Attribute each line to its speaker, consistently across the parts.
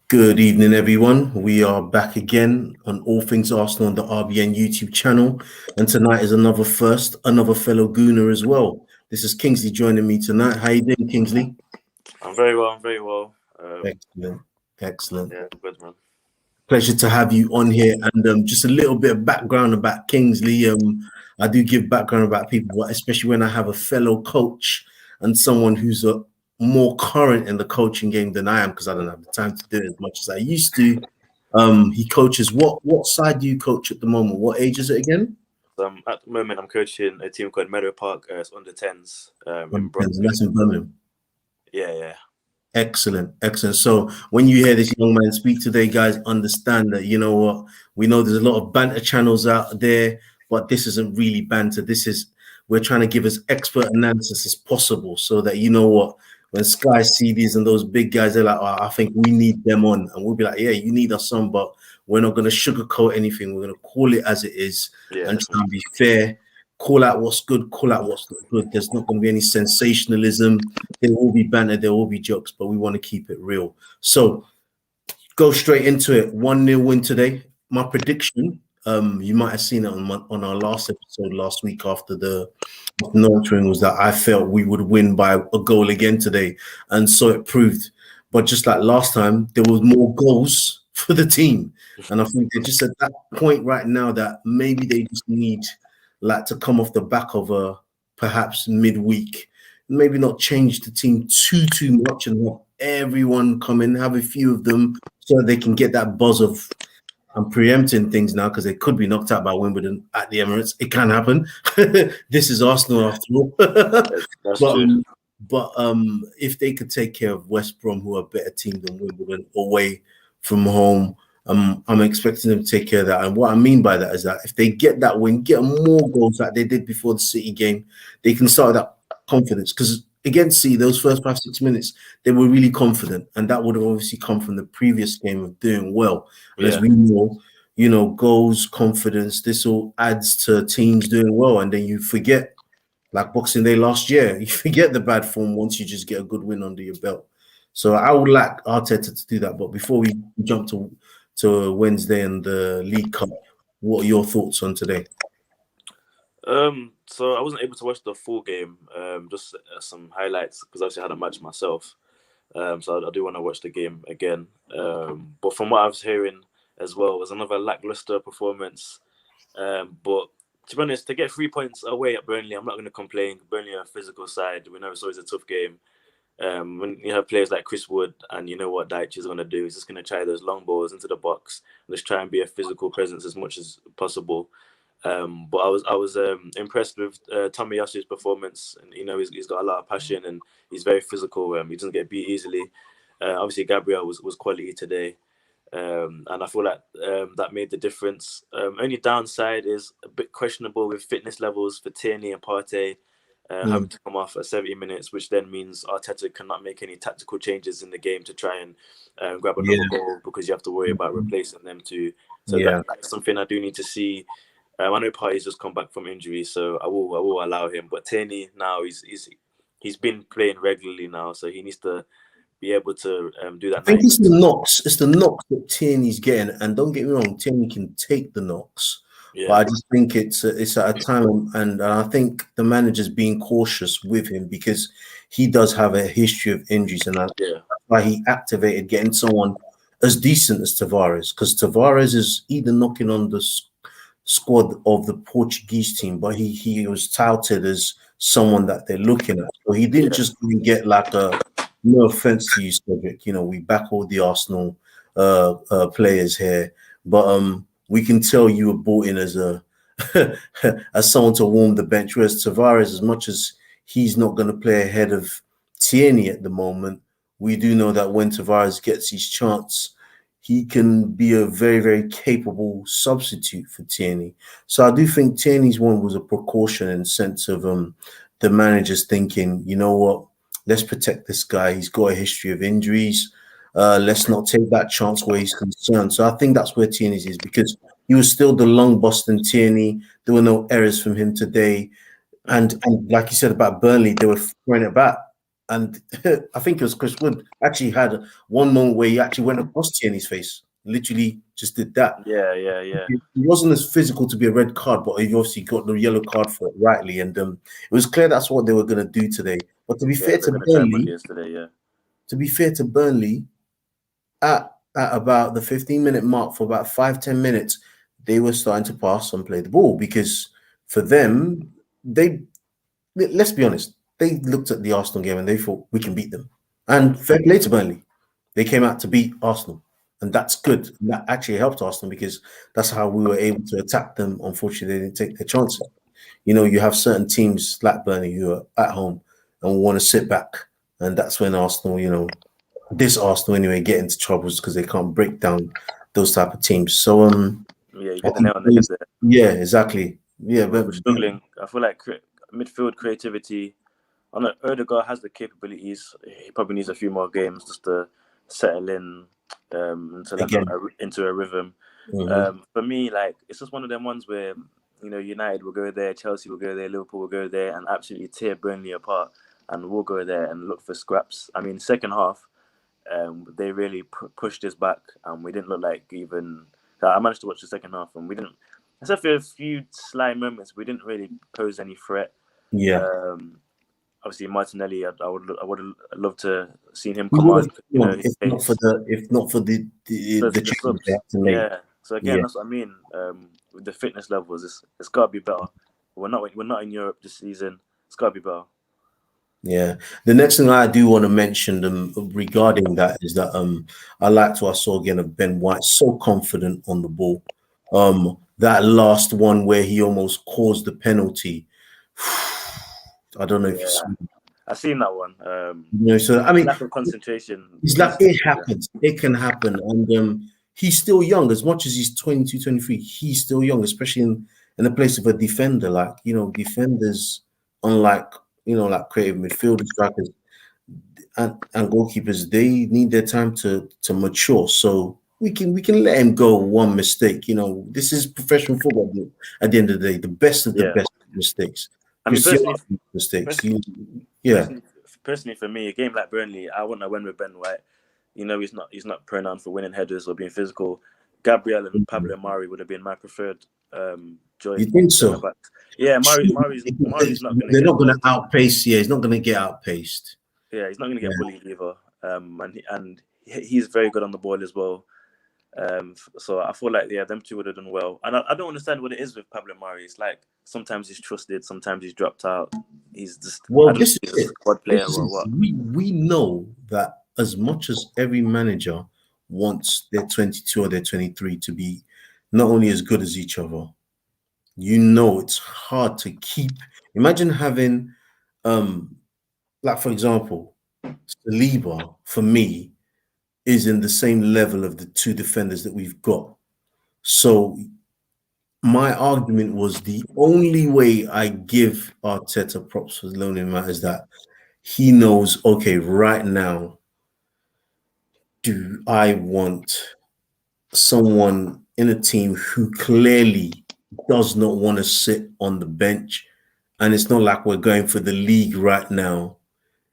Speaker 1: Good evening, everyone. We are back again on All Things Arsenal on the RBN YouTube channel. And tonight is another first, another fellow Gooner as well. This is Kingsley joining me tonight. How you doing, Kingsley?
Speaker 2: I'm very well. I'm very well.
Speaker 1: Excellent. Excellent.
Speaker 2: Yeah, good man.
Speaker 1: Pleasure to have you on here. And just a little bit of background about Kingsley. I do give background about people, but especially when I have a fellow coach and someone who's more current in the coaching game than I am, because I don't have the time to do it as much as I used to. He coaches what side do you coach at the moment? What age is it again?
Speaker 2: At the moment, I'm coaching a team called Meadow Park. It's under 10s in
Speaker 1: And that's in Birmingham.
Speaker 2: Yeah.
Speaker 1: Excellent, excellent. So when you hear this young man speak today, guys, understand that, you know what, we know there's a lot of banter channels out there, but this isn't really banter. We're trying to give as expert analysis as possible so that, you know what, when Sky see these and those big guys, they're like, oh, I think we need them on. And we'll be like, yeah, you need us on, but we're not going to sugarcoat anything. We're going to call it as it is and try and be fair. Call out what's good, call out what's not good. There's not going to be any sensationalism. There will be banter, there will be jokes, but we want to keep it real. So go straight into it. 1-0 win today. My prediction, you might have seen it on our last episode last week after the nurturing, was that I felt we would win by a goal again today. And so it proved. But just like last time, there was more goals for the team. And I think they're just at that point right now that maybe they just need to come off the back of a perhaps midweek, maybe not change the team too much and have everyone come in, have a few of them so they can get that buzz of, I'm preempting things now because they could be knocked out by Wimbledon at the Emirates. It can happen. This is Arsenal after all.
Speaker 2: That's true.
Speaker 1: But if they could take care of West Brom, who are a better team than Wimbledon, away from home, I'm expecting them to take care of that. And what I mean by that is that if they get that win, get more goals like they did before the City game, they can start that confidence. Because against City, those first 5-6 minutes, they were really confident. And that would have obviously come from the previous game of doing well. And as we know, goals, confidence, this all adds to teams doing well. And then you forget, like Boxing Day last year, you forget the bad form once you just get a good win under your belt. So I would like Arteta to do that. But before we jump to Wednesday and the League Cup, what are your thoughts on today?
Speaker 2: So I wasn't able to watch the full game, just some highlights because obviously I had a match myself. So I do want to watch the game again. But from what I was hearing as well, it was another lackluster performance. But to be honest, to get 3 points away at Burnley, I'm not going to complain. Burnley are a physical side. We know it's always a tough game. When you have players like Chris Wood and you know what Dyche is going to do, he's just going to try those long balls into the box and just try and be a physical presence as much as possible. But I was impressed with Tomiyasu's performance, and you know he's got a lot of passion and he's very physical. He doesn't get beat easily. Obviously Gabriel was quality today, and I feel like that made the difference. Only downside is a bit questionable with fitness levels for Tierney and Partey. Having to come off at 70 minutes, which then means Arteta cannot make any tactical changes in the game to try and grab another goal because you have to worry about replacing them too. So that's something I do need to see. I know Partey's just come back from injury, so I will allow him. But Tierney now he's been playing regularly now, so he needs to be able to do that.
Speaker 1: I think it's the knocks. It's the knocks that Tierney's getting, and don't get me wrong, Tierney can take the knocks. Yeah. But I just think it's at a time, and I think the manager's being cautious with him because he does have a history of injuries, and that's why he activated getting someone as decent as Tavares, because Tavares is either knocking on the squad of the Portuguese team, but he was touted as someone that they're looking at. So he didn't just get like a, no offense to you, Cedric, you know, we back all the Arsenal players here, but we can tell you were brought in as as someone to warm the bench. Whereas Tavares, as much as he's not going to play ahead of Tierney at the moment, we do know that when Tavares gets his chance, he can be a very, very capable substitute for Tierney. So I do think Tierney's one was a precaution in the sense of the managers thinking, you know what, let's protect this guy. He's got a history of injuries. Let's not take that chance where he's concerned. So I think that's where Tierney is, because he was still the long Boston Tierney. There were no errors from him today. And like you said about Burnley, they were throwing it back. and I think it was Chris Wood actually had one moment where he actually went across Tierney's face, literally just did that.
Speaker 2: Yeah.
Speaker 1: It wasn't as physical to be a red card, but he obviously got the yellow card for it rightly, and it was clear that's what they were going to do today. But to be
Speaker 2: Yeah,
Speaker 1: fair
Speaker 2: they're
Speaker 1: to
Speaker 2: gonna try and book it
Speaker 1: Burnley,
Speaker 2: yesterday. Yeah.
Speaker 1: at about the 15-minute mark, for about 5-10 minutes, they were starting to pass and play the ball, because for them, let's be honest, they looked at the Arsenal game and they thought we can beat them. And fair play to Burnley, they came out to beat Arsenal, and that's good. And that actually helped Arsenal, because that's how we were able to attack them. Unfortunately, they didn't take their chances. You have certain teams like Burnley who are at home and want to sit back, and that's when Arsenal, this Arsenal anyway, get into troubles because they can't break down those type of teams. So
Speaker 2: Yeah, you
Speaker 1: I
Speaker 2: hit the
Speaker 1: think
Speaker 2: nail on the head there.
Speaker 1: yeah, exactly. Yeah, but
Speaker 2: We're struggling. I feel like midfield creativity. I know Odegaard has the capabilities. He probably needs a few more games just to settle in, into like
Speaker 1: again,
Speaker 2: into a rhythm.
Speaker 1: mhm.
Speaker 2: For me, like it's just one of them ones where United will go there, Chelsea will go there, Liverpool will go there, and absolutely tear Burnley apart, and we'll go there and look for scraps. I mean, second half, they really pushed us back, and we didn't look like even. I managed to watch the second half, and we didn't. Except for a few sly moments, we didn't really pose any threat.
Speaker 1: Yeah.
Speaker 2: Obviously Martinelli, I would have loved to seen him
Speaker 1: We would
Speaker 2: command,
Speaker 1: have won
Speaker 2: his pace.
Speaker 1: if not for the
Speaker 2: The
Speaker 1: changes they
Speaker 2: subs,
Speaker 1: had to make.
Speaker 2: yeah. So again,
Speaker 1: Yeah,
Speaker 2: that's what I mean. With the fitness levels, it's got to be better. We're not in Europe this season. It's got to be better.
Speaker 1: yeah. The next thing I do want to mention regarding that is that I liked what I saw again of Ben White, so confident on the ball. That last one where he almost caused the penalty. I don't know if you
Speaker 2: Yeah,
Speaker 1: saw.
Speaker 2: I seen that one.
Speaker 1: So I mean,
Speaker 2: Lack of concentration.
Speaker 1: it's like it happens. It can happen. And he's still young. As much as he's 22, 23, he's still young, especially in the place of a defender. Like, defenders, unlike, like creative midfielders, strikers, and goalkeepers, they need their time to mature. So we can let him go one mistake. This is professional football at the end of the day. The best of the
Speaker 2: Yeah,
Speaker 1: best mistakes.
Speaker 2: I mean
Speaker 1: Cristiano
Speaker 2: personally,
Speaker 1: mistakes.
Speaker 2: pers-
Speaker 1: Yeah.
Speaker 2: personally for me, a game like Burnley, I wouldn't have went with Ben White. He's not renowned for winning headers or being physical. Gabriel and Pablo Mari would have been my preferred
Speaker 1: You
Speaker 2: choice
Speaker 1: think
Speaker 2: centre
Speaker 1: so?
Speaker 2: back. Yeah, Mari's not going to
Speaker 1: They're
Speaker 2: get
Speaker 1: not going to
Speaker 2: bullied.
Speaker 1: outpace. Yeah, he's not going to get outpaced.
Speaker 2: Yeah, he's not going to
Speaker 1: Yeah.
Speaker 2: get bullied either. And he's very good on the ball as well. So I feel like them two would have done well. And I don't understand what it is with Pablo Mari. It's like sometimes he's trusted, sometimes he's dropped out. He's just I
Speaker 1: Well,
Speaker 2: don't know
Speaker 1: this
Speaker 2: if
Speaker 1: is
Speaker 2: he's a
Speaker 1: it.
Speaker 2: squad
Speaker 1: This
Speaker 2: player
Speaker 1: is
Speaker 2: or
Speaker 1: it.
Speaker 2: what.
Speaker 1: We know that as much as every manager wants their 22 or their 23 to be not only as good as each other, it's hard to keep. Imagine having, like for example, Saliba for me is in the same level of the two defenders that we've got. So my argument was the only way I give Arteta props for loaning him out is that he knows, okay, right now, do I want someone in a team who clearly does not want to sit on the bench? And it's not like we're going for the league right now.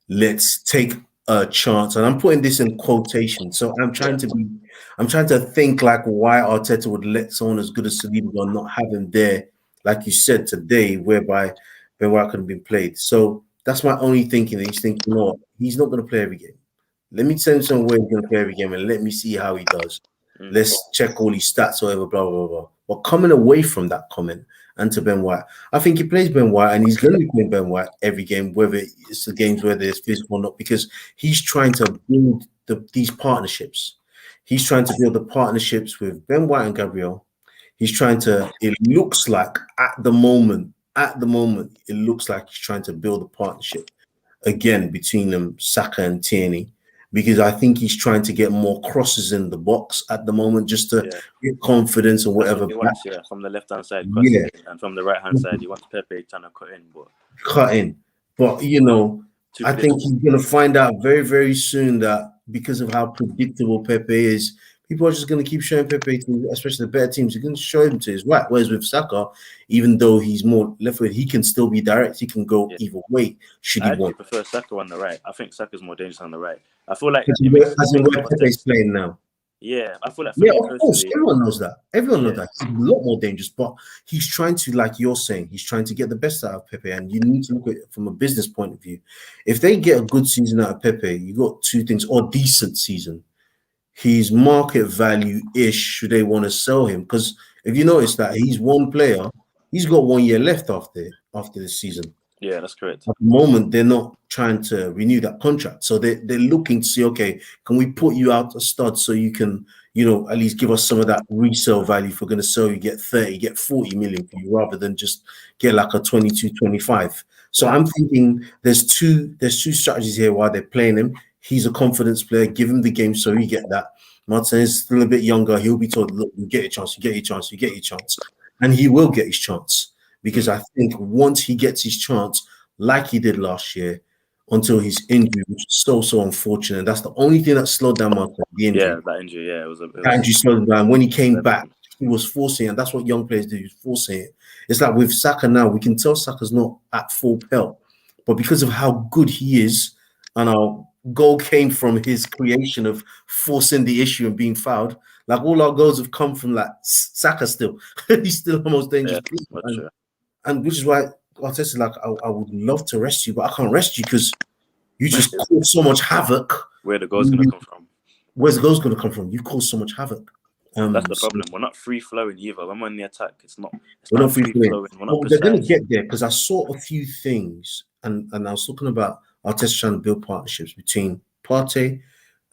Speaker 1: Let's take a chance. And I'm putting this in quotation. So
Speaker 2: Yeah.
Speaker 1: I'm trying to think like why Arteta would let someone as good as Saliba go and not have him there, like you said today, whereby Ben White could have been played. So that's my only thinking. He's thinking, he's not going to play every game. Let me send someone where he's going to play every game and let me see how he does.
Speaker 2: Mm.
Speaker 1: Let's check all his stats or whatever, blah, blah, blah. But coming away from that comment and to Ben White, I think he plays Ben White and he's going to be playing Ben White every game, whether it's the games where there's physical or not, because he's trying to build these partnerships. He's trying to build the partnerships with Ben White and Gabriel. He's trying to, it looks like at the moment, it looks like he's trying to build a partnership again between them, Saka and Tierney, because I think he's trying to get more crosses in the box at the moment just to
Speaker 2: Yeah.
Speaker 1: get confidence or
Speaker 2: That's what
Speaker 1: whatever
Speaker 2: he
Speaker 1: back.
Speaker 2: wants, yeah. From the left hand side crossing
Speaker 1: Yeah,
Speaker 2: in, and from the right hand side he wants Pepe trying to cut in, but
Speaker 1: cut in. But
Speaker 2: too
Speaker 1: I think
Speaker 2: predictable.
Speaker 1: he's going to find out very, very soon that because of how predictable Pepe is, people are just going to keep showing Pepe to, especially the better teams. You're going to show him to his right. Whereas with Saka, even though he's more left-footed, he can still be direct. He can go either way should
Speaker 2: I
Speaker 1: he
Speaker 2: actually
Speaker 1: want.
Speaker 2: prefer Saka on the right. I think Saka's more dangerous on the right. I feel like
Speaker 1: As
Speaker 2: it
Speaker 1: in
Speaker 2: makes
Speaker 1: where
Speaker 2: more
Speaker 1: Pepe's
Speaker 2: sense.
Speaker 1: playing now.
Speaker 2: Yeah, I feel like for
Speaker 1: Yeah,
Speaker 2: me
Speaker 1: of course.
Speaker 2: personally,
Speaker 1: Everyone knows that. Everyone knows
Speaker 2: yeah,
Speaker 1: that. He's a lot more dangerous, but he's trying to, like you're saying, he's trying to get the best out of Pepe. And you need to look at it from a business point of view. If they get a good season out of Pepe, you got two things, or decent season. His market value ish, should they want to sell him? Because if you notice that he's one player, he's got 1 year left after this season.
Speaker 2: yeah, that's correct.
Speaker 1: At the moment, they're not trying to renew that contract. So they're looking to see, okay, can we put you out a stud so you can, at least give us some of that resale value. If we're going to sell you, get 30, get 40 million for you rather than just get like a 22, 25. So I'm thinking there's two strategies here while they're playing him. He's a confidence player. Give him the game so you get that. Martinez is still a bit younger. He'll be told, look, you get your chance, you get your chance, you get your chance. And he will get his chance. Because I think once he gets his chance, like he did last year, until his injury, which is so unfortunate. That's the only thing that slowed down Martin, the injury.
Speaker 2: Yeah, that injury. Yeah, it was.
Speaker 1: That injury slowed him down. When he came back, he was forcing, and that's what young players do. He's forcing it. It's like with Saka now, we can tell Saka's not at full pelt, but because of how good he is, and our goal came from his creation of forcing the issue and being fouled. Like all our goals have come from like Saka still. He's still the most dangerous player. And which is why Arteta's like, I would love to rest you, but I can't rest you because you just cause so much havoc.
Speaker 2: Where the goal's going to come from?
Speaker 1: Where's the goal's going to come from? You cause so much havoc.
Speaker 2: That's the problem. We're not free flowing either. When we're in the attack,
Speaker 1: we're not free flowing.
Speaker 2: We're not
Speaker 1: They're going to get there because I saw a few things, and I was talking about Arteta trying to build partnerships between Partey,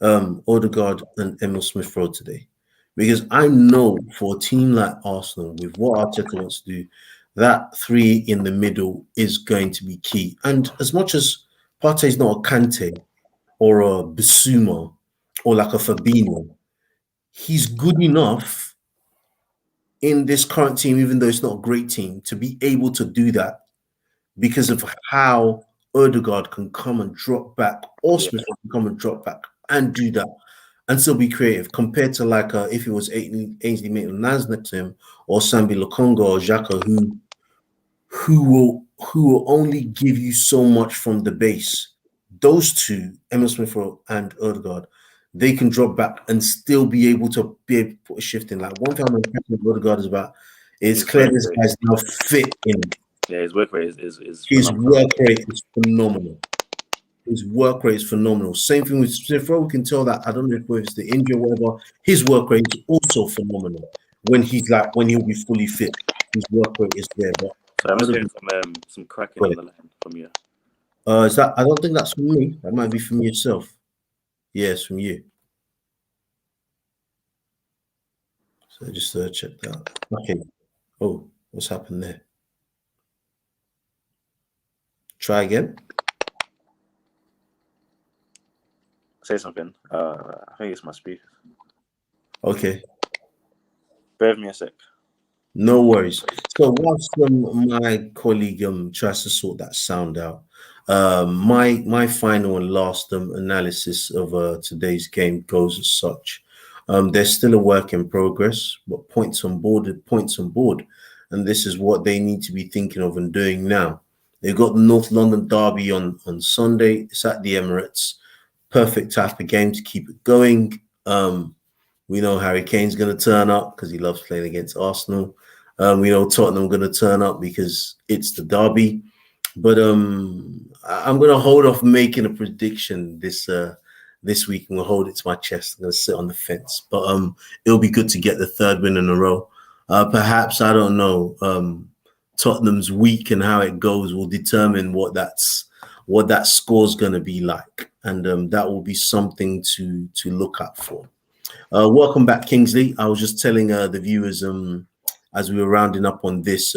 Speaker 1: Odegaard, and Emil Smith Rowe today. Because I know for a team like Arsenal, with what Arteta wants to do, that three in the middle is going to be key. And as much as Partey is not a Kante or a Bissouma or like a Fabinho, he's good enough in this current team, even though it's not a great team, to be able to do that because of how Odegaard can come and drop back, or Smith can come and drop back and do that and still be creative compared to like if it was Ainsley Maitland-Niles next to him or Sambi Lokonga or Xhaka who will only give you so much from the base. Those two, Emil Smith and Odegaard, they can drop back and still be able to put a shift in. Like one thing I'm impressed with Odegaard is about it's clear this guy's now fit in.
Speaker 2: Yeah, his work rate is
Speaker 1: his work rate is phenomenal. His work rate is phenomenal. Same thing with Smith Rowe. We can tell that. I don't know if it's the injury or whatever. His work rate is also phenomenal. When he'll be fully fit, his work rate is there. But
Speaker 2: so I'm just hearing some cracking on the line from you.
Speaker 1: Is that? I don't think that's from me. That might be from yourself. Yeah, it's from you. So just check that. Okay. Oh, what's happened there? Try again.
Speaker 2: Say something. I think it's my speaker.
Speaker 1: Okay.
Speaker 2: Bear with me a sec.
Speaker 1: No worries. So whilst my colleague tries to sort that sound out, my final and last analysis of today's game goes as such. There's still a work in progress, but points on board, and this is what they need to be thinking of and doing now. They've got the North London derby on Sunday. It's at the Emirates. Perfect type of game to keep it going. We know Harry Kane's going to turn up because he loves playing against Arsenal. We know Tottenham going to turn up because it's the derby. But I'm going to hold off making a prediction this week. I'm going to hold it to my chest. I'm going to sit on the fence. But it'll be good to get the third win in a row. Perhaps, I don't know, Tottenham's week and how it goes will determine what that score's going to be like. And that will be something to look out for. Welcome back, Kingsley. I was just telling the viewers as we were rounding up on this,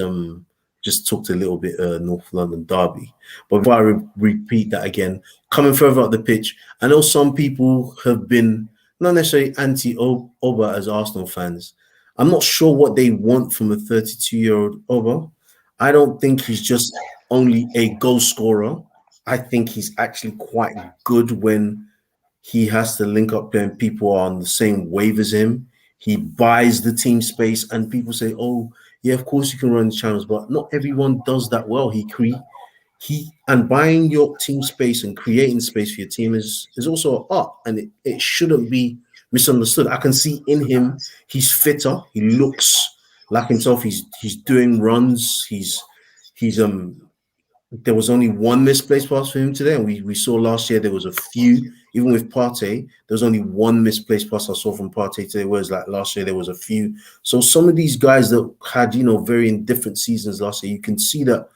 Speaker 1: just talked a little bit North London derby. But before I repeat that again, coming further up the pitch, I know some people have been not necessarily anti-Oba as Arsenal fans. I'm not sure what they want from a 32-year-old Oba. I don't think he's just only a goal scorer. I think he's actually quite good when he has to link up playing people are on the same wave as him. He buys the team space, and people say, "Oh, yeah, of course you can run the channels," but not everyone does that well. He and buying your team space and creating space for your team is also an art, and it shouldn't be misunderstood. I can see in him he's fitter, he looks like himself, he's doing runs, he's there was only one misplaced pass for him today, and we saw last year there was a few. Even with Partey, there was only one misplaced pass I saw from Partey today. Whereas like last year there was a few. So some of these guys that had very different seasons last year, you can see that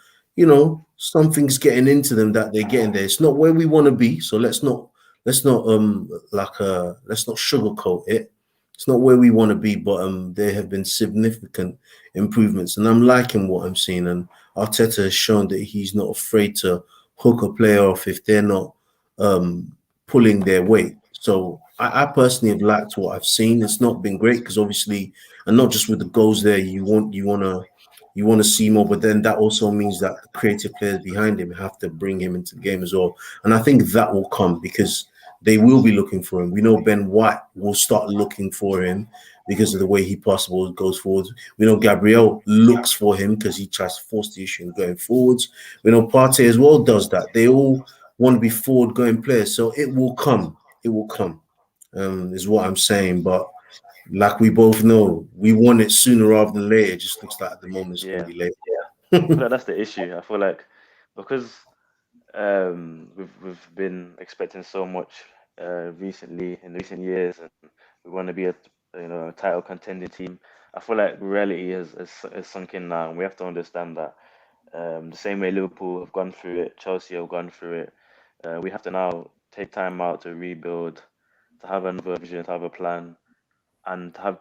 Speaker 1: something's getting into them that they're getting there. It's not where we want to be, so let's not sugarcoat it. It's not where we want to be, but there have been significant improvements, and I'm liking what I'm seeing. And Arteta has shown that he's not afraid to hook a player off if they're not pulling their weight. So I personally have liked what I've seen. It's not been great because obviously, and not just with the goals there, you want to see more, but then that also means that the creative players behind him have to bring him into the game as well. And I think that will come because they will be looking for him. We know Ben White will start looking for him because of the way he possible goes forward. We know Gabriel looks for him because he tries to force the issue in going forwards. We know Partey as well does that. They all want to be forward going players. So it will come. It will come, is what I'm saying. But like we both know, we want it sooner rather than later. It just looks like at the moment it's going
Speaker 3: Yeah,
Speaker 1: to be later.
Speaker 3: I feel like that's the issue. I feel like because we've been expecting so much recently in recent years, and we want to be a title contending team. I feel like reality has sunk in now, and we have to understand that the same way Liverpool have gone through it, Chelsea have gone through it. We have to now take time out to rebuild, to have another vision, to have a plan, and to have.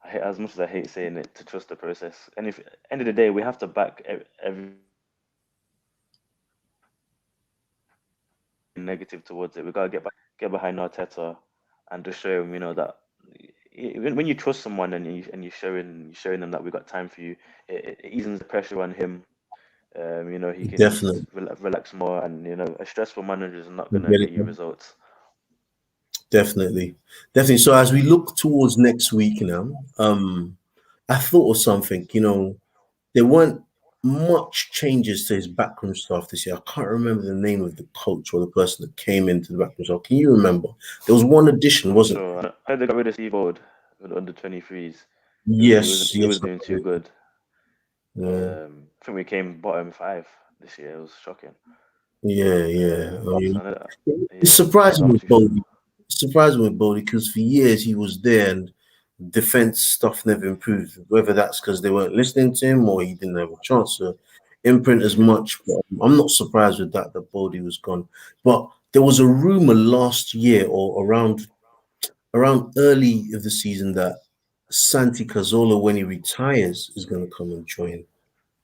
Speaker 3: As much as I hate saying it, to trust the process. And if end of the day, we have to back everything negative towards it. We gotta get behind Arteta and just show him, that when you trust someone and you're showing them that we got time for you, it eases the pressure on him. He can
Speaker 1: Definitely.
Speaker 3: just relax more, and a stressful manager is not gonna get you results.
Speaker 1: Definitely. Definitely. So as we look towards next week now, I thought of something, there weren't much changes to his backroom staff this year. I can't remember the name of the coach or the person that came into the backroom staff. Can you remember? There was one addition,
Speaker 3: I'm not
Speaker 1: wasn't
Speaker 3: sure. I know they got rid of Steve Old with the under 23s.
Speaker 1: there?
Speaker 3: He wasn't
Speaker 1: Yes,
Speaker 3: he
Speaker 1: yes.
Speaker 3: was doing too good.
Speaker 1: Yeah,
Speaker 3: I think we came bottom five this year. It was shocking.
Speaker 1: yeah, yeah. I
Speaker 3: So
Speaker 1: mean,
Speaker 3: I know that,
Speaker 1: it's
Speaker 3: yeah. So
Speaker 1: surprising
Speaker 3: I'm not
Speaker 1: with
Speaker 3: too sure.
Speaker 1: Bodie. It's surprising with Bodie because for years he was there and defense stuff never improved. Whether that's because they weren't listening to him or he didn't have a chance to imprint as much. But I'm not surprised with that Bodie was gone. But there was a rumor last year or around early of the season that Santi Cazorla, when he retires, is going to come and join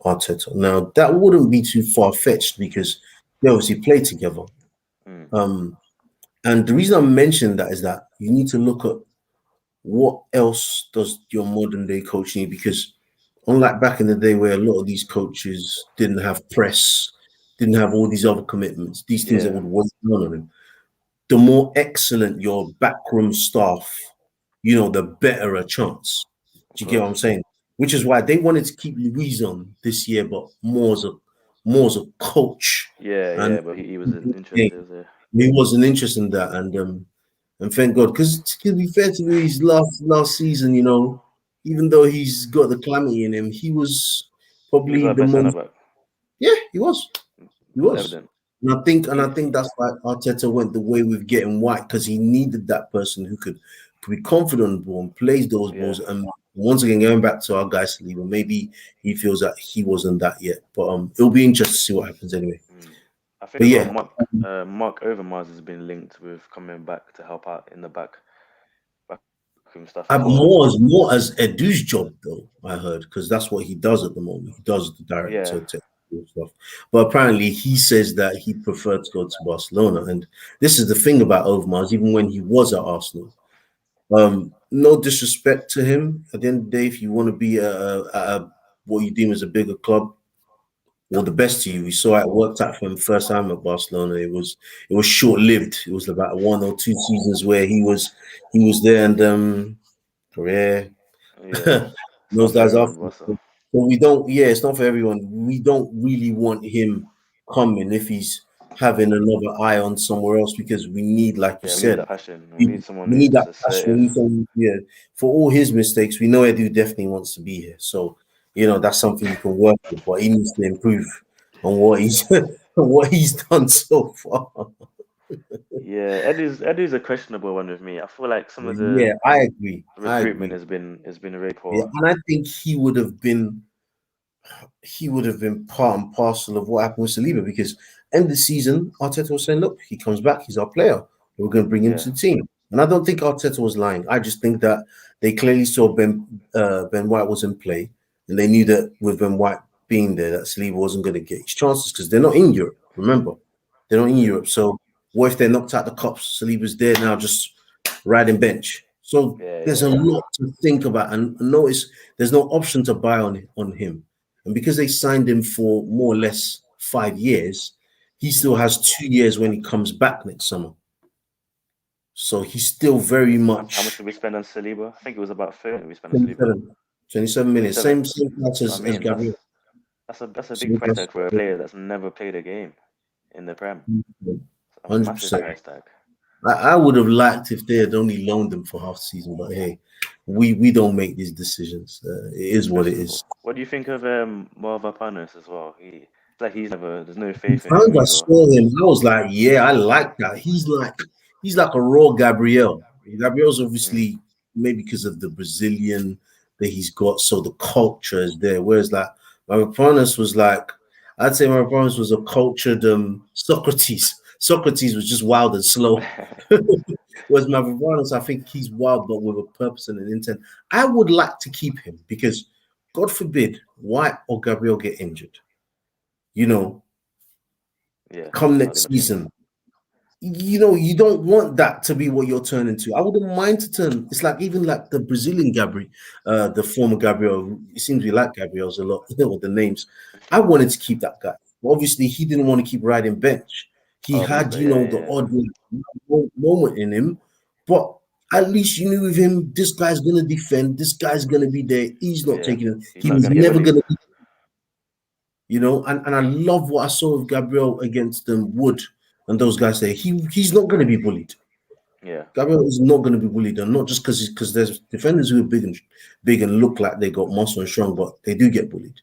Speaker 1: Arteta. Now that wouldn't be too far fetched because they obviously play together.
Speaker 3: Mm,
Speaker 1: Um, and the reason I'm mentioning that is that you need to look at what else does your modern day coach need? Because unlike back in the day where a lot of these coaches didn't have press, didn't have all these other commitments, these things that
Speaker 3: yeah,
Speaker 1: would weigh down on them, the more excellent your backroom staff, the better a chance.
Speaker 3: of
Speaker 1: Do you get what
Speaker 3: course.
Speaker 1: I'm saying? Which is why they wanted to keep Luis on this year, but more as a coach.
Speaker 3: Yeah,
Speaker 1: And
Speaker 3: yeah, but he wasn't interested.
Speaker 1: he wasn't interested in that, and thank God, because to be fair to his last season, even though he's got the calamity in him, he was
Speaker 3: He was
Speaker 1: probably
Speaker 3: our
Speaker 1: the
Speaker 3: best centre
Speaker 1: most.
Speaker 3: back.
Speaker 1: Yeah, he
Speaker 3: It was
Speaker 1: was,
Speaker 3: evident.
Speaker 1: and I think that's why Arteta went the way with getting White because he needed that person who could be confident on the ball and plays those
Speaker 3: Yeah.
Speaker 1: balls. And once again, going back to our guy Saliba, maybe he feels that he wasn't that yet, but it'll be interesting to see what happens anyway.
Speaker 3: Mm. I think
Speaker 1: But
Speaker 3: as well,
Speaker 1: yeah,
Speaker 3: Mark Overmars has been linked with coming back to help out in the backroom stuff as well.
Speaker 1: more as Edu's job though, I heard, because that's what he does at the moment. He does the
Speaker 3: Yeah,
Speaker 1: director technical stuff. But apparently he says that he preferred to go to Barcelona. And this is the thing about Overmars, even when he was at Arsenal. No disrespect to him. At the end of the day, if you want to be at what you deem as a bigger club, all the best to you. We saw it worked out for him first time at Barcelona. It was short lived. It was about 1 or 2 seasons where he was there, and career
Speaker 3: Yeah, it's not
Speaker 1: those
Speaker 3: for
Speaker 1: guys
Speaker 3: everyone,
Speaker 1: after.
Speaker 3: Russell.
Speaker 1: So we don't. Yeah, it's not for everyone. We don't really want him coming if he's having another eye on somewhere else, because we need, like you
Speaker 3: Yeah, we need
Speaker 1: said,
Speaker 3: that passion. We
Speaker 1: we,
Speaker 3: need someone
Speaker 1: we need
Speaker 3: who's
Speaker 1: that passion. We
Speaker 3: assertive.
Speaker 1: need someone, yeah. For all his mistakes, we know Edu definitely wants to be here. So that's something you can work with, but he needs to improve on what he's on what he's done so far.
Speaker 3: Yeah, Eddie's a questionable one with me. I feel like some of the
Speaker 1: Yeah, I agree. I
Speaker 3: recruitment
Speaker 1: agree.
Speaker 3: has been very
Speaker 1: Yeah,
Speaker 3: poor.
Speaker 1: and I think he would have been part and parcel of what happened with Saliba, because end of the season, Arteta was saying, look, he comes back, he's our player. We're going to bring him
Speaker 3: Yeah,
Speaker 1: to the team. And I don't think Arteta was lying. I just think that they clearly saw Ben White was in play, and they knew that with Ben White being there, that Saliba wasn't going to get his chances, because they're not in Europe. Remember, they're not in
Speaker 3: yeah,
Speaker 1: Europe. So what if they're knocked out the cups? Saliba's there now, just riding bench. So
Speaker 3: yeah,
Speaker 1: there's
Speaker 3: yeah,
Speaker 1: a lot to think about, and notice there's no option to buy on him. And because they signed him for more or less 5 years, he still
Speaker 3: yeah.
Speaker 1: has 2 years when he comes back next summer. So he's still very
Speaker 3: How much
Speaker 1: much
Speaker 3: did we spend on Saliba? I think it was about 30 we spent on Saliba.
Speaker 1: 27, 27 million.
Speaker 3: 27.
Speaker 1: Same price
Speaker 3: I
Speaker 1: as
Speaker 3: mean, that's
Speaker 1: Gabriel.
Speaker 3: that's a big
Speaker 1: Same
Speaker 3: price
Speaker 1: price.
Speaker 3: tag for a player that's never played a game in the Prem. A massive
Speaker 1: 100%.
Speaker 3: price tag.
Speaker 1: I would have liked if they had only loaned him for half the season, but hey, we don't make these decisions. It
Speaker 3: It's
Speaker 1: is what it
Speaker 3: questionable.
Speaker 1: is.
Speaker 3: What do you think of Marva as well? It's like he's never. There's no
Speaker 1: The
Speaker 3: faith in him
Speaker 1: times I
Speaker 3: either.
Speaker 1: saw him, I was like, yeah, I like that. He's like a raw Gabriel. Gabriel's
Speaker 3: Mm.
Speaker 1: obviously maybe because of the Brazilian that he's got, so the culture is there. Whereas like Mavropanos was like, I'd say Mavropanos was a cultured Socrates. Socrates was just wild and slow. Whereas Mavropanos, I think he's wild but with a purpose and an intent. I would like to keep him because, God forbid, White or Gabriel get injured. You know,
Speaker 3: Yeah,
Speaker 1: come
Speaker 3: that'd be
Speaker 1: next
Speaker 3: no change.
Speaker 1: season, you don't want that to be what you're turning to. I wouldn't mind to turn. It's like even like the Brazilian Gabriel, the former Gabriel. It seems we like Gabriel's a lot with the names. I wanted to keep that guy. But obviously, he didn't want to keep riding bench. He
Speaker 3: Oh,
Speaker 1: had,
Speaker 3: Mister, yeah,
Speaker 1: the
Speaker 3: yeah,
Speaker 1: odd moment in him, but at least you knew with him, this guy's gonna defend. This guy's gonna be there. He's not
Speaker 3: yeah.
Speaker 1: taking it.
Speaker 3: He's
Speaker 1: He
Speaker 3: not
Speaker 1: was
Speaker 3: gonna get
Speaker 1: never
Speaker 3: bullied.
Speaker 1: gonna, and I love what I saw of Gabriel against Wood and those guys there. He's not gonna be bullied.
Speaker 3: Yeah,
Speaker 1: Gabriel is not going to be bullied, and not just because there's defenders who are big and look like they got muscle and strong, but they do get bullied.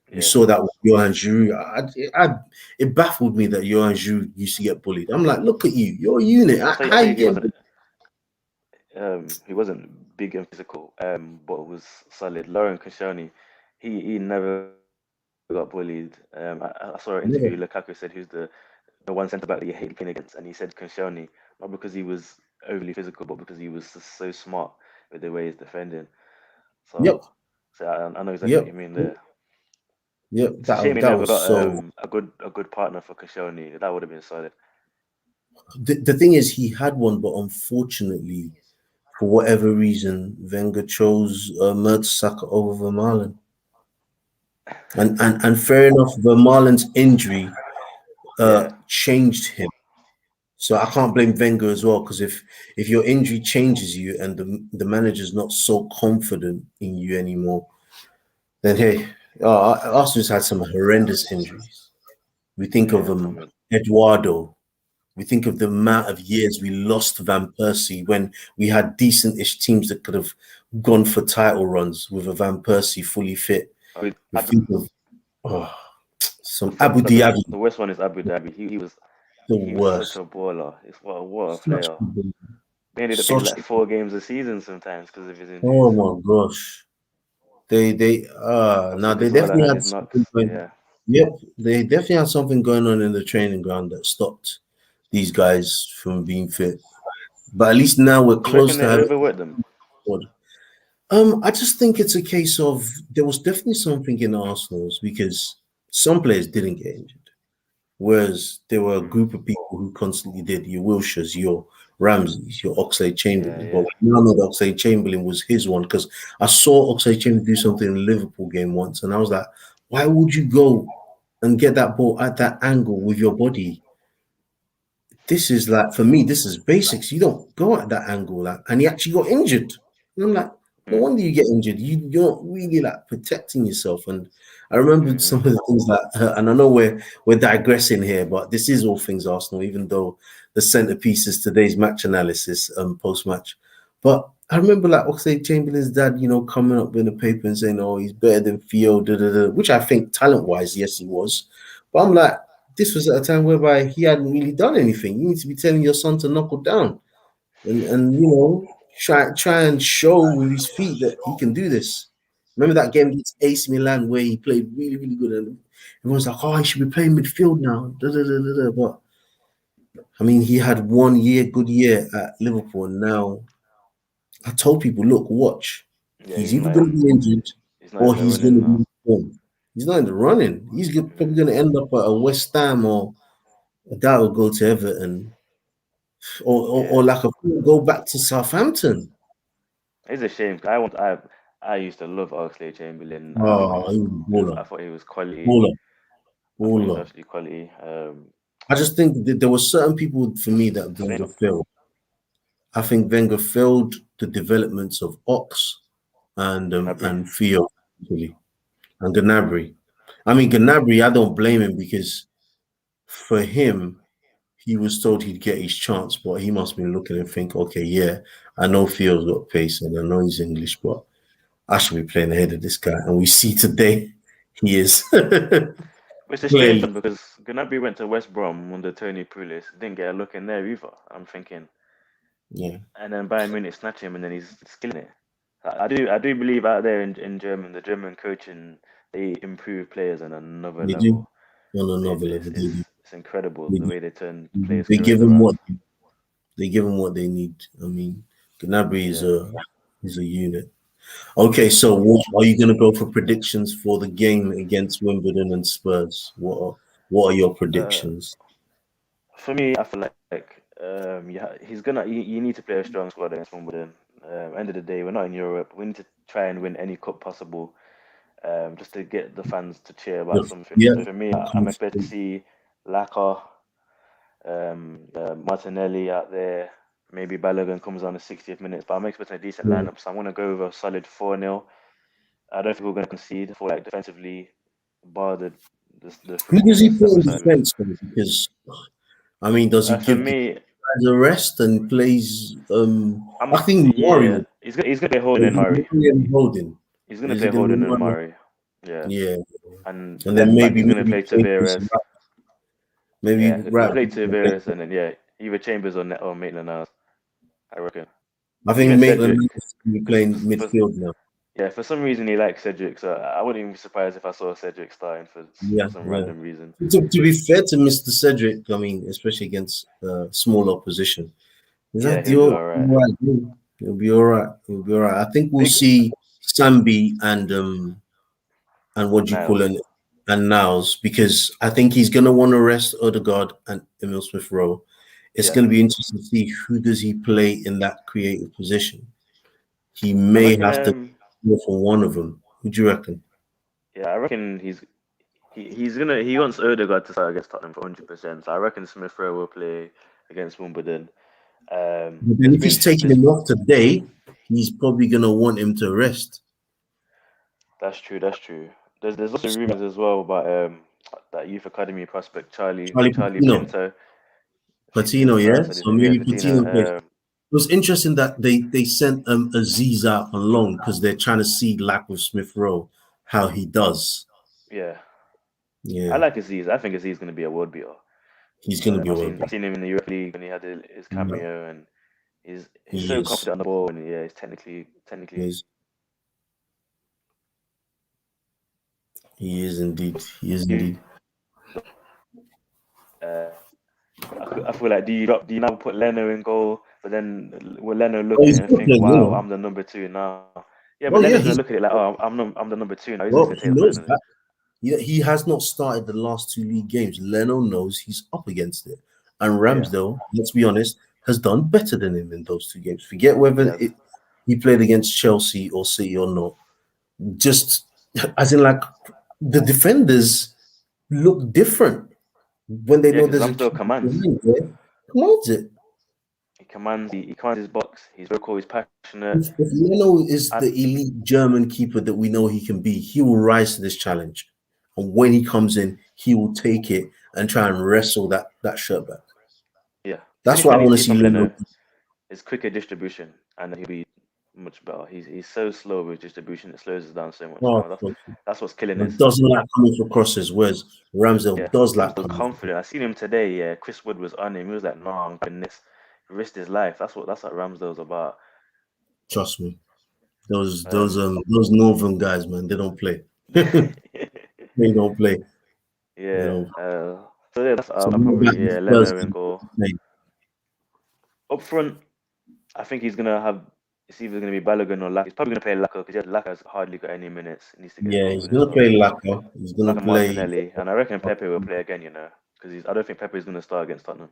Speaker 1: We
Speaker 3: yeah.
Speaker 1: saw that with Johan Giroud. It baffled me that Johan Giroud used to get bullied. I'm like, look at you, you're a unit.
Speaker 3: I
Speaker 1: How
Speaker 3: tell you,
Speaker 1: you get bullied?
Speaker 3: he wasn't big and physical, but was solid. Lauren Koscielny, he never got bullied. I saw an
Speaker 1: Never.
Speaker 3: interview. Lukaku said who's the one centre back that you hate playing against, and he said Koscielny, not because he was overly physical, but because he was just so smart with the way he's defending.
Speaker 1: Yep,
Speaker 3: So I know exactly what
Speaker 1: yep,
Speaker 3: you mean there.
Speaker 1: yep.
Speaker 3: It's a shame
Speaker 1: That
Speaker 3: we
Speaker 1: that
Speaker 3: never
Speaker 1: was
Speaker 3: got
Speaker 1: so.
Speaker 3: a good partner for Koscielny. That would have been solid.
Speaker 1: The thing is, he had one, but unfortunately, for whatever reason, Wenger chose Mertesacker over Vermaelen. And fair enough, Vermaelen's injury
Speaker 3: Yeah.
Speaker 1: changed him. So I can't blame Wenger as well, because if your injury changes you and the manager's not so confident in you anymore, then hey, Arsenal's had some horrendous injuries. We think of
Speaker 3: Yeah. I mean,
Speaker 1: Eduardo. We think of the amount of years we lost Van Persie when we had decent-ish teams that could have gone for title runs with a Van Persie fully fit. We
Speaker 3: Abu,
Speaker 1: think of oh, some
Speaker 3: I
Speaker 1: Abu
Speaker 3: said
Speaker 1: Dhabi,
Speaker 3: the worst one is Abu Dhabi.
Speaker 1: the
Speaker 3: He was such
Speaker 1: worst.
Speaker 3: a baller. It's what a
Speaker 1: Such,
Speaker 3: player. They ended up getting
Speaker 1: such.
Speaker 3: like 4 games a season sometimes because of his
Speaker 1: Oh
Speaker 3: injuries.
Speaker 1: my gosh. They now
Speaker 3: Obviously,
Speaker 1: they
Speaker 3: Gazzola
Speaker 1: definitely
Speaker 3: had
Speaker 1: had
Speaker 3: his knocks.
Speaker 1: something going.
Speaker 3: Yeah.
Speaker 1: Yep, they definitely had something going on in the training ground that stopped these guys from being fit. But at least now we're
Speaker 3: Do you reckon
Speaker 1: close to
Speaker 3: they
Speaker 1: having
Speaker 3: overworked them?
Speaker 1: a squad. I just think it's a case of there was definitely something in Arsenal's, because some players didn't get injured. Whereas there were a
Speaker 3: Mm.
Speaker 1: group of people who constantly did, your Wilshires, your Ramses, your Oxlade
Speaker 3: Yeah,
Speaker 1: Chamberlain. But
Speaker 3: yeah.
Speaker 1: none of the Oxlade Chamberlain was his one, because I saw Oxlade Chamberlain do something in the Liverpool game once, and I was like, why would you go? and get that ball at that angle with your body. This is like, for me, this is basics. You don't go at that angle, like, and he actually got injured. And I'm like, no
Speaker 3: Mm.
Speaker 1: wonder you get injured. You're not really like protecting yourself. And I remember
Speaker 3: Hmm.
Speaker 1: some of the things that, and I know we're digressing here, but this is all things Arsenal, even though the centerpiece is today's match analysis, post match. But I remember like Oxlade Chamberlain's dad, coming up in the paper and saying, "Oh, he's better than Theo," da, da, da, which I think talent wise, yes, he was. But I'm like, this was at a time whereby he hadn't really done anything. You need to be telling your son to knuckle down and try and show with his feet that he can do this. Remember that game against AC Milan where he played really, really good, and everyone's like, "Oh, he should be playing midfield now." Da, da, da, da, da. But I mean, he had 1 year, good year at Liverpool, and now I told people, look, watch.
Speaker 3: Yeah,
Speaker 1: He's either going to be injured
Speaker 3: he's not
Speaker 1: or
Speaker 3: in the
Speaker 1: he's going
Speaker 3: running
Speaker 1: to be
Speaker 3: now.
Speaker 1: in form. He's not in the running. He's probably
Speaker 3: Mm.
Speaker 1: going to end up at a West Ham, or that will go to Everton, or
Speaker 3: Yeah,
Speaker 1: like a go back to Southampton.
Speaker 3: it's a shame. 'Cause I used to love Oxlade Chamberlain.
Speaker 1: Oh, he was a
Speaker 3: I
Speaker 1: baller,
Speaker 3: thought he was quality.
Speaker 1: baller,
Speaker 3: I thought he was
Speaker 1: baller.
Speaker 3: actually quality.
Speaker 1: I just think that there were certain people for me that
Speaker 3: Same.
Speaker 1: Wenger failed. I think Wenger failed the developments of Ox
Speaker 3: Gnabry.
Speaker 1: and Theo really, and Gnabry. I mean, Gnabry, I don't blame him because for him, he was told he'd get his chance, but he must be looking and think, okay, yeah, I know Theo's got pace and I know he's English, but I should be playing ahead of this guy. And we see today he is
Speaker 3: It's a strange
Speaker 1: clearly.
Speaker 3: one because Gnabry went to West Brom under Tony Pulis. Didn't get a look in there either. I'm thinking,
Speaker 1: Yeah,
Speaker 3: and then Bayern Munich snatch him, and then he's killing it. I do believe out there in German, the German coaching, they improve players on another
Speaker 1: they do
Speaker 3: level.
Speaker 1: on
Speaker 3: They,
Speaker 1: another level. They do.
Speaker 3: it's incredible
Speaker 1: They,
Speaker 3: the
Speaker 1: do.
Speaker 3: way they turn players'
Speaker 1: They give
Speaker 3: careers
Speaker 1: him
Speaker 3: around.
Speaker 1: what they give him what they need. I mean, Gnabry
Speaker 3: Yeah.
Speaker 1: is a unit. Okay, so are you going to go for predictions for the game against Wimbledon and Spurs? What are your
Speaker 3: Uh,
Speaker 1: predictions?
Speaker 3: for me, I feel like yeah, he's gonna. You need to play a strong squad against Wimbledon. End of the day, we're not in Europe. We need to try and win any cup possible, just to get the fans to cheer about something.
Speaker 1: Yeah,
Speaker 3: So for me, I'm expected to see Laka, Martinelli out there. Maybe Balogun comes on the 60th minutes, but I'm expecting a decent lineup. So I'm gonna go with a solid 4-0. I don't think we're gonna concede. For like defensively, bar the
Speaker 1: who
Speaker 3: three
Speaker 1: does he
Speaker 3: defenders that
Speaker 1: put
Speaker 3: we're
Speaker 1: in
Speaker 3: starting with.
Speaker 1: defense? Though? Because I mean, does he
Speaker 3: For
Speaker 1: give the
Speaker 3: me,
Speaker 1: guys a rest and plays? I think Murray
Speaker 3: yeah, he's gonna play Holding
Speaker 1: is
Speaker 3: and Murray.
Speaker 1: Murray and Holding.
Speaker 3: He's gonna
Speaker 1: Is it
Speaker 3: play
Speaker 1: going to be
Speaker 3: Holding and
Speaker 1: Murray?
Speaker 3: Murray. Yeah,
Speaker 1: Yeah,
Speaker 3: and
Speaker 1: and then
Speaker 3: left back he's gonna
Speaker 1: maybe
Speaker 3: play
Speaker 1: Chambers,
Speaker 3: Tavares.
Speaker 1: maybe
Speaker 3: Yeah, he'll
Speaker 1: right.
Speaker 3: play Tavares, and then yeah, either Chambers or Maitland-Niles, I reckon.
Speaker 1: I think
Speaker 3: Even
Speaker 1: Maitland
Speaker 3: Cedric,
Speaker 1: will be
Speaker 3: because
Speaker 1: playing midfield now.
Speaker 3: yeah, for some reason he likes Cedric, so I wouldn't even be surprised if I saw Cedric starting
Speaker 1: Yeah,
Speaker 3: for some
Speaker 1: yeah.
Speaker 3: random reason.
Speaker 1: To be fair to Mr. Cedric, I mean, especially against small opposition, is
Speaker 3: Yeah,
Speaker 1: that
Speaker 3: he'll do
Speaker 1: you're
Speaker 3: all right.
Speaker 1: right? He'll be all right. He'll be all right. I think we'll
Speaker 3: Big
Speaker 1: see Sambi and what do you call
Speaker 3: Niles.
Speaker 1: it, and Niles, because I think he's gonna want to rest Odegaard and Emil Smith Rowe. It's
Speaker 3: Yeah,
Speaker 1: gonna be interesting to see who does he play in that creative position. He
Speaker 3: I
Speaker 1: may
Speaker 3: reckon.
Speaker 1: have to go for one of them. Who do you reckon?
Speaker 3: Yeah, I reckon he wants Odegaard to start against Tottenham for 100%. So I reckon Smith Rowe will play against Wimbledon.
Speaker 1: But then
Speaker 3: There's
Speaker 1: if
Speaker 3: been
Speaker 1: he's taking
Speaker 3: there's
Speaker 1: him off today, he's probably gonna want him to rest.
Speaker 3: That's true. That's true. There's also rumors as well about that youth academy prospect
Speaker 1: Charlie
Speaker 3: Charlie
Speaker 1: Patino,
Speaker 3: Pinto. He's
Speaker 1: Patino,
Speaker 3: the
Speaker 1: yeah.
Speaker 3: first said his
Speaker 1: So
Speaker 3: name. Yeah,
Speaker 1: maybe Patino plays.
Speaker 3: Patino.
Speaker 1: It was interesting that they sent Aziz out on loan because they're trying to see Lack with Smith Rowe how he does.
Speaker 3: Yeah, I
Speaker 1: Yeah,
Speaker 3: like Aziz. I think Aziz is going to be a world beater.
Speaker 1: he's gonna be a
Speaker 3: I've
Speaker 1: world
Speaker 3: seen
Speaker 1: beater.
Speaker 3: I've seen him in the Europa League when he had his
Speaker 1: Yeah,
Speaker 3: cameo, and he's
Speaker 1: he
Speaker 3: so
Speaker 1: is.
Speaker 3: confident on the ball, and yeah, he's technically.
Speaker 1: He is. He is indeed. He is indeed.
Speaker 3: Uh, I feel like do you now put Leno in goal, but then will Leno
Speaker 1: Oh,
Speaker 3: look at
Speaker 1: he's
Speaker 3: it and
Speaker 1: still
Speaker 3: think,
Speaker 1: playing,
Speaker 3: wow, I'm the number two now. Yeah, but
Speaker 1: Oh yeah,
Speaker 3: Leno's gonna
Speaker 1: he's
Speaker 3: look at it like, oh, I'm the number two now. He's just
Speaker 1: well.
Speaker 3: gonna
Speaker 1: He
Speaker 3: take the place,
Speaker 1: knows
Speaker 3: isn't it?
Speaker 1: that. He has not started the last two league games. Leno knows he's up against it, and
Speaker 3: Yeah,
Speaker 1: Ramsdale, let's be honest, has done better than him in those two games. Forget
Speaker 3: he
Speaker 1: whether
Speaker 3: has.
Speaker 1: he played against Chelsea or City or not. Just as in like the defenders. look different when they
Speaker 3: Yeah,
Speaker 1: know
Speaker 3: because
Speaker 1: there's a
Speaker 3: Ramsdale
Speaker 1: keeper
Speaker 3: commands.
Speaker 1: behind there. Commands it.
Speaker 3: He commands his box. He's vocal. He's passionate.
Speaker 1: If Leno is
Speaker 3: I,
Speaker 1: the elite German keeper that we know he can be, he will rise to this challenge. And when he comes in, he will take it and try and wrestle that shirt back.
Speaker 3: yeah. The only
Speaker 1: That's
Speaker 3: thing
Speaker 1: what
Speaker 3: I
Speaker 1: I
Speaker 3: need
Speaker 1: want
Speaker 3: to
Speaker 1: to
Speaker 3: see
Speaker 1: see
Speaker 3: from
Speaker 1: Leno.
Speaker 3: Leno is quicker distribution, and then he'll be much better. He's so slow with distribution; it slows us down so much
Speaker 1: Oh,
Speaker 3: now. That's what's killing
Speaker 1: and
Speaker 3: us.
Speaker 1: doesn't like coming for crosses, whereas
Speaker 3: Yeah,
Speaker 1: Ramsdale does like
Speaker 3: Ramsdale's
Speaker 1: coming for crosses.
Speaker 3: confident. I seen him today. Yeah, Chris Wood was on him. He was like, "No, I'm doing this." He risked his life. That's what Ramsdale's about.
Speaker 1: Trust me. Those those
Speaker 3: Um,
Speaker 1: um those northern guys, man, they don't play. They don't play. They
Speaker 3: yeah.
Speaker 1: don't.
Speaker 3: So yeah, that's
Speaker 1: So
Speaker 3: I
Speaker 1: what
Speaker 3: probably
Speaker 1: about the Spurs
Speaker 3: Leno in goal.
Speaker 1: game?
Speaker 3: Up front, I think he's gonna have. It's either gonna be Balogun or Laka. He's probably gonna play Laka because Laka's hardly got any minutes. He needs to get
Speaker 1: Yeah, he's
Speaker 3: involved in
Speaker 1: gonna
Speaker 3: himself.
Speaker 1: play Laka. He's gonna
Speaker 3: Laka
Speaker 1: play.
Speaker 3: Martinelli, and I reckon Pepe will play again. Because I don't think Pepe is gonna start against Tottenham.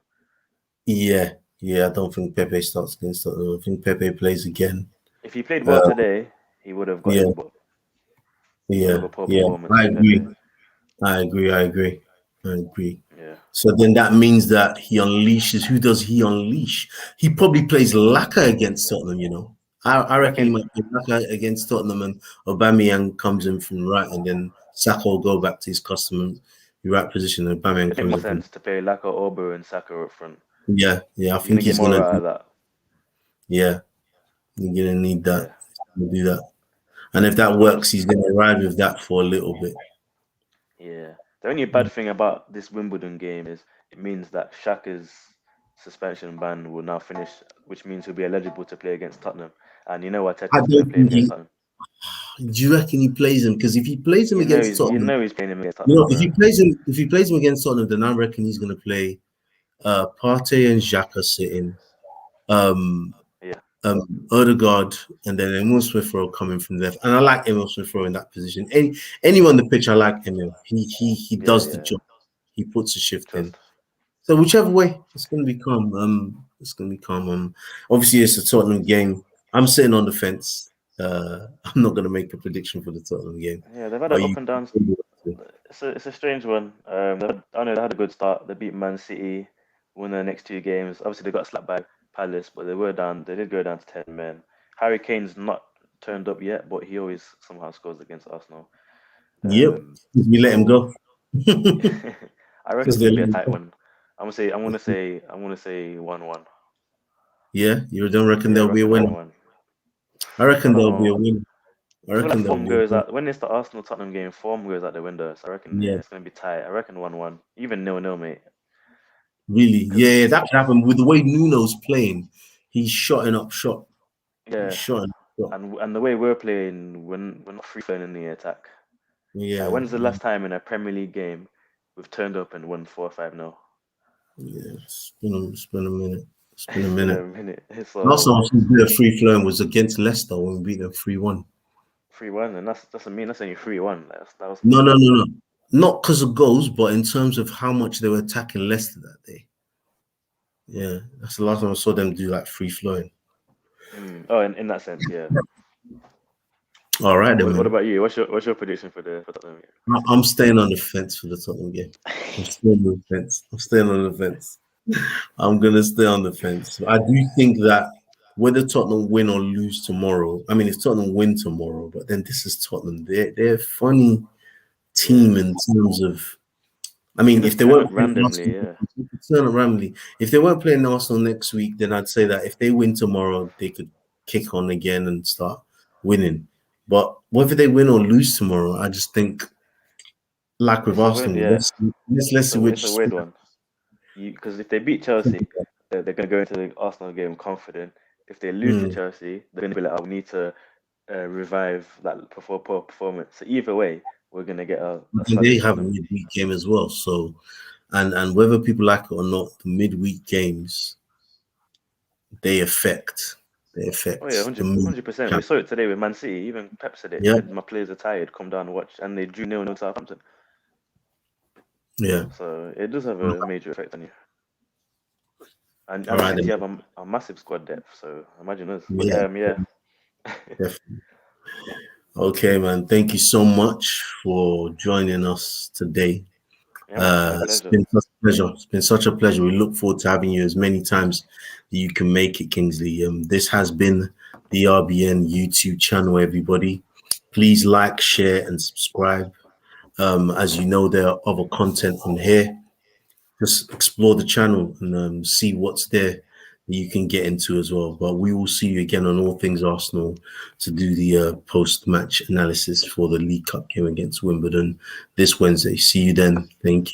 Speaker 1: Yeah, yeah. I don't think Pepe starts against Tottenham. I think Pepe plays again.
Speaker 3: If he played well
Speaker 1: Uh,
Speaker 3: today, he would have got
Speaker 1: yeah,
Speaker 3: in, but he would have
Speaker 1: yeah,
Speaker 3: a poor
Speaker 1: yeah.
Speaker 3: performance
Speaker 1: I
Speaker 3: from Pepe.
Speaker 1: agree. I agree. I agree. I agree.
Speaker 3: Yeah.
Speaker 1: So then that means that he unleashes. Who does he unleash? He probably plays Laka against Tottenham. I
Speaker 3: I
Speaker 1: reckon he
Speaker 3: reckon
Speaker 1: might play Laka against Tottenham, and Aubameyang comes in from right, and then Saka will go back to his custom right position, and Aubameyang
Speaker 3: it makes
Speaker 1: comes
Speaker 3: more
Speaker 1: in from.
Speaker 3: sense to play Laka, Ober, and Saka up front.
Speaker 1: Yeah, yeah. I
Speaker 3: You're gonna
Speaker 1: think
Speaker 3: get
Speaker 1: he's
Speaker 3: more
Speaker 1: gonna.
Speaker 3: out of that.
Speaker 1: Yeah, you're gonna need that.
Speaker 3: Yeah.
Speaker 1: He's gonna do that, and if that
Speaker 3: And
Speaker 1: works,
Speaker 3: also,
Speaker 1: he's gonna ride with that for a little bit.
Speaker 3: yeah. The only bad thing about this Wimbledon game is it means that Shaka's suspension ban will now finish, which means he'll be eligible to play against Tottenham. And you know what
Speaker 1: I
Speaker 3: Teta's gonna
Speaker 1: don't
Speaker 3: play him
Speaker 1: think
Speaker 3: against
Speaker 1: he.
Speaker 3: Tottenham.
Speaker 1: Do you reckon he plays him? Because if he plays him against Tottenham,
Speaker 3: You know he's playing him against Tottenham, bro.
Speaker 1: if he plays him against Tottenham, then I reckon he's gonna play Partey and Xhaka sitting, um,
Speaker 3: Yeah,
Speaker 1: Odegaard, and then Emil Smith Rowe coming from left. And I like Emil Smith Rowe in that position. Anyone on the pitch, I like Emil. He
Speaker 3: yeah,
Speaker 1: does the
Speaker 3: yeah.
Speaker 1: job. He puts a shift in.
Speaker 3: Trust.
Speaker 1: So whichever way, it's gonna become. It's gonna become. Obviously, it's a Tottenham game. I'm sitting on the fence. I'm not gonna make a prediction for the Tottenham game.
Speaker 3: Yeah, they've had
Speaker 1: Are
Speaker 3: an
Speaker 1: you?
Speaker 3: up and down. It's a strange one. I know they had a good start. They beat Man City, won their next two games. Obviously, they got slapped by Palace, but they were down. They did go down to 10 men. Harry Kane's not turned up yet, but he always somehow scores against Arsenal.
Speaker 1: Yep.
Speaker 3: Um,
Speaker 1: We let him
Speaker 3: so
Speaker 1: go.
Speaker 3: I reckon
Speaker 1: Because
Speaker 3: it's
Speaker 1: they
Speaker 3: gonna be
Speaker 1: let
Speaker 3: a
Speaker 1: him
Speaker 3: tight
Speaker 1: go.
Speaker 3: one. I'm gonna say 1-1.
Speaker 1: Yeah, you don't reckon
Speaker 3: Yeah, I
Speaker 1: there'll be a
Speaker 3: reckon
Speaker 1: winner?
Speaker 3: 1-1.
Speaker 1: I
Speaker 3: I
Speaker 1: reckon
Speaker 3: don't
Speaker 1: there'll be a
Speaker 3: know.
Speaker 1: winner. I
Speaker 3: I feel like
Speaker 1: reckon there'll
Speaker 3: form
Speaker 1: be a
Speaker 3: goes
Speaker 1: winner.
Speaker 3: out when it's the Arsenal Tottenham game. Form goes out the window. So I reckon
Speaker 1: Yeah,
Speaker 3: it's gonna be tight. I reckon 1-1, even 0-0, mate.
Speaker 1: really.
Speaker 3: Because
Speaker 1: Yeah, that could happen with the way Nuno's playing. He's shotting up shot. He's
Speaker 3: yeah,
Speaker 1: shotting up shot.
Speaker 3: and the way we're playing, when we're not free flowing in the attack. Like,
Speaker 1: Yeah,
Speaker 3: when's the
Speaker 1: yeah,
Speaker 3: last time in a Premier League game we've turned up and won 4-5-0?
Speaker 1: yeah. It's been a minute. It's been a
Speaker 3: It's been
Speaker 1: minute.
Speaker 3: a minute.
Speaker 1: Last
Speaker 3: So
Speaker 1: time we did a free flowing was against Leicester when we beat them 3-1.
Speaker 3: 3-1, and that's only 3-1. That was
Speaker 1: No, no, no, no. Not because of goals, but in terms of how much they were attacking Leicester that day. Yeah, that's the last time I saw them do like free flowing.
Speaker 3: oh, in that sense, yeah.
Speaker 1: All right, then,
Speaker 3: What
Speaker 1: man.
Speaker 3: about you? What's your prediction for Tottenham
Speaker 1: I'm staying on the fence for the Tottenham game. I'm
Speaker 3: game?
Speaker 1: staying on the fence. I'm staying on the fence. I'm gonna stay on the fence. I do think that whether Tottenham win or lose tomorrow, I mean, if Tottenham win tomorrow, but then this is Tottenham. They're a funny team
Speaker 3: Yeah,
Speaker 1: in terms of. I
Speaker 3: they can
Speaker 1: mean,
Speaker 3: just
Speaker 1: if they
Speaker 3: turn up
Speaker 1: weren't playing
Speaker 3: randomly.
Speaker 1: Arsenal,
Speaker 3: Yeah,
Speaker 1: they could turn it randomly. If they weren't playing Arsenal next week, then I'd say that if they win tomorrow, they could kick on again and start winning. But whether they win or lose tomorrow, I just think, like with
Speaker 3: it's a weird.
Speaker 1: Arsenal,
Speaker 3: Yeah,
Speaker 1: let's see
Speaker 3: it's a
Speaker 1: which.
Speaker 3: weird one. Because if they beat Chelsea, they're gonna go into the Arsenal game confident. If they lose to
Speaker 1: Mm,
Speaker 3: Chelsea, they're gonna be like, "Oh, we need to revive that poor performance." So either way, we're gonna get a
Speaker 1: they
Speaker 3: solid
Speaker 1: have a
Speaker 3: Tottenham.
Speaker 1: midweek game as well. So, and whether people like it or not, the midweek games they affect
Speaker 3: Oh yeah,
Speaker 1: the mood.
Speaker 3: 100%. We saw it today with Man City. Even Pep said it. He
Speaker 1: Yeah,
Speaker 3: said, "My players are tired. Come down and watch." And they drew 0-0 Southampton.
Speaker 1: yeah.
Speaker 3: So it does have a major effect on you.
Speaker 1: All
Speaker 3: And
Speaker 1: right,
Speaker 3: City
Speaker 1: then.
Speaker 3: have a massive squad depth. So imagine us. But
Speaker 1: Yeah,
Speaker 3: yeah,
Speaker 1: definitely. Okay, man. Thank you so much for joining us today.
Speaker 3: Yeah, man, it's been a
Speaker 1: It's
Speaker 3: pleasure.
Speaker 1: been such a pleasure. It's been such a pleasure. We look forward to having you as many times that you can make it, Kingsley. This has been the RBN YouTube channel, everybody. Please like, share, and subscribe. As you know, there are other content on here. Just explore the channel and see what's there that you can get into as well. But we will see you again on All Things Arsenal to do the post-match analysis for the League Cup game against Wimbledon this Wednesday. See you then. Thank you.